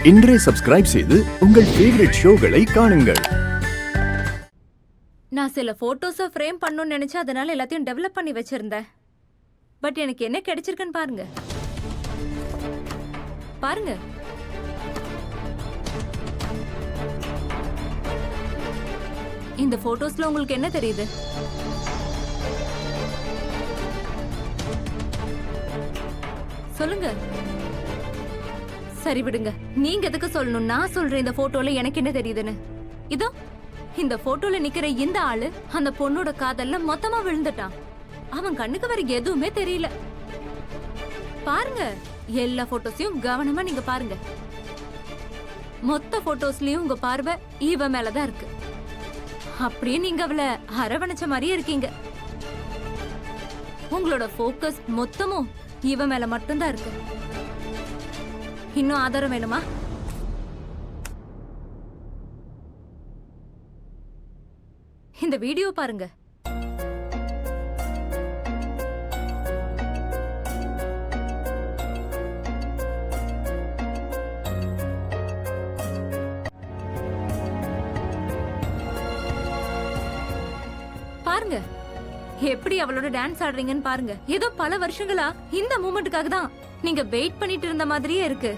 இன்றே சப்ஸ்கிரைப் செய்து உங்கள் ஃபேவரட் ஷோகளை காணுங்கள். நான் சில போட்டோஸை ஃப்ரேம் பண்ணணும்னு நினைச்சு அதனால எல்லாத்தையும் டெவலப் பண்ணி வச்சிருந்தேன். பட் எனக்கு என்ன கிடைச்சிருக்குன்னு பாருங்க. பாருங்க. இந்த போட்டோஸ்ல உங்களுக்கு என்ன தெரியுது? சொல்லுங்க. சரி விடுங்க. நீங்க எதுக்கு சொல்லணும்? நான் சொல்றேன் இந்த போட்டோல எனக்கு என்ன தெரியுதுன்னு. இதோ இந்த போட்டோல நிக்கிற இந்த ஆளு அந்த பொண்ணோட காதல்ல மொத்தமா விழுந்துட்டான். அவன் கண்ணுக்கு வேற எதுவுமே தெரியல. பாருங்க, எல்லா போட்டோஸையும் கவனமா நீங்க பாருங்க. மொத்த போட்டோஸ்லயும் உங்க பார்வை இவ மேலதான் இருக்கு. அப்படியே நீங்க அவளை அரவணைச்ச மாதிரியே இருக்கீங்க. உங்களோட போக்கஸ் மொத்தமும் இவ மேல மட்டும்தான் இருக்கு. இன்னும் ஆதாரம் வேணுமா? இந்த வீடியோ பாருங்க. பாருங்க எப்படி அவளோட டான்ஸ் ஆடுறீங்கன்னு பாருங்க. ஏதோ பல வருஷங்களா இந்த மூமெண்ட்டுக்காக தான் நீங்க வெயிட் பண்ணிட்டு இருந்த மாதிரியே இருக்கு.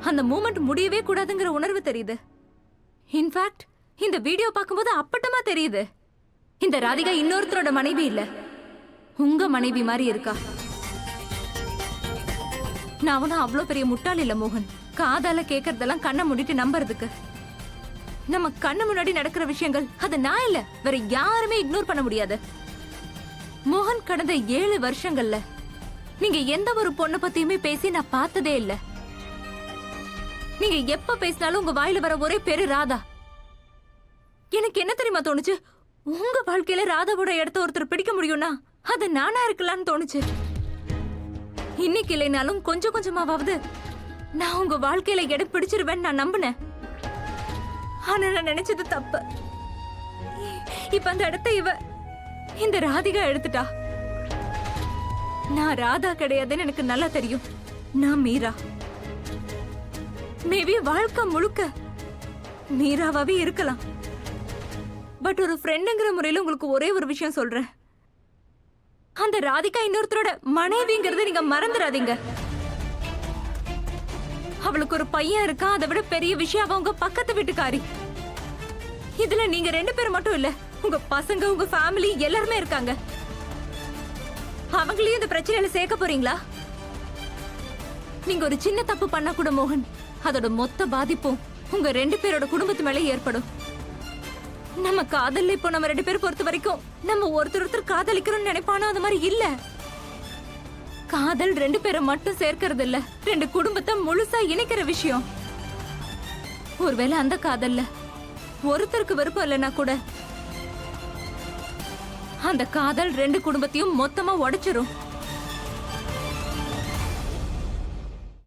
அந்த மூமெண்ட் முடியவே கூடாதுங்கிற உணர்வு தெரியுது. இன்ஃபேக்ட் இந்த வீடியோ பார்க்கும்போது அப்பட்டமா தெரியுது. இந்த ராதிகா இன்னொருத்தரோட மனைவி இல்ல, உங்க மனைவி மாதிரி இருக்கா. நான் அவனும் அவ்வளவு பெரிய முட்டாள் இல்ல மோகன். காதால கேக்குறதெல்லாம் கண்ணை மூடிட்டு நம்புறதுக்கு. நம்ம கண்ணு முன்னாடி நடக்கிற விஷயங்கள் அது நான் இல்ல, வேற யாருமே இக்னோர் பண்ண முடியாது. மோகன் கடந்த 7 வருஷங்கள்ல நீங்க எந்த ஒரு பொண்ணை பத்தியுமே பேசி நான் பார்த்ததே இல்ல. நீங்க எப்ப பேசினாலும் உங்க வாயில வர ஒரே பேரு ராதா. எனக்கு என்ன தெரியுமா தோணுச்சு? உங்க வாழ்க்கையில ராதாவோட இடத்த ஒருத்தர் பிடிக்க முடியும்னா அது நானா இருக்கலாம்னு தோணுச்சு. இன்னைக்கு இல்லைனாலும் கொஞ்சம் கொஞ்சமாவது நான் உங்க வாழ்க்கையில இடம் பிடிச்சிருவேன்னு நான் நம்பினேன். ஆனா நான் நினைச்சது தப்பு. இப்ப அந்த இடத்த இந்த ராதிகா எடுத்துட்டா. நான் ராதா கிடையாதுன்னு எனக்கு நல்லா தெரியும். நான் மீரா. மேபி வாழ்க்கை முழுக்க மீராவாவே இருக்கலாம். பட் ஒரு ஃப்ரெண்டுங்கிற முறையில உங்களுக்கு ஒரே ஒரு விஷயம் சொல்றேன். அந்த ராதிகா இன்னொருத்தரோட மனைவிங்கிறத நீங்க மறந்துடாதீங்க. அவளுக்கு ஒரு பையன் இருக்கா. அதை விட பெரிய விஷயம் அவ உங்க பக்கத்து வீட்டுக்காரி. இதுல நீங்க 2 பேர் மட்டும் இல்ல, உங்க பசங்க, உங்க ஃபேமிலி எல்லாருமே இருக்காங்க. அவங்களையும் இந்த பிரச்சனையில சேர்க்க போறீங்களா? நீங்க ஒரு சின்ன தப்பு பண்ணா கூட மோகன், அதோட மொத்த பாதிப்பும் உங்க 2 பேரோட குடும்பத்து மேல ஏற்படும். நம்ம காதல்ல இப்போ நம்ம 2 பேர் பொறுத்த வரைக்கும் நம்ம ஒருத்தர் காதலிக்கிறோம்னு நினைப்பானோ அது மாதிரி இல்ல. காதல் 2 பேரை மட்டும் சேர்க்கறது இல்ல, 2 குடும்பத்தை முழுசா இணைக்கிற விஷயம். ஒருவேளை அந்த காதல்ல ஒருத்தருக்கு விருப்பம் இல்லைன்னா கூட அந்த காதல் 2 குடும்பத்தையும் மொத்தமா உடைச்சிரும்.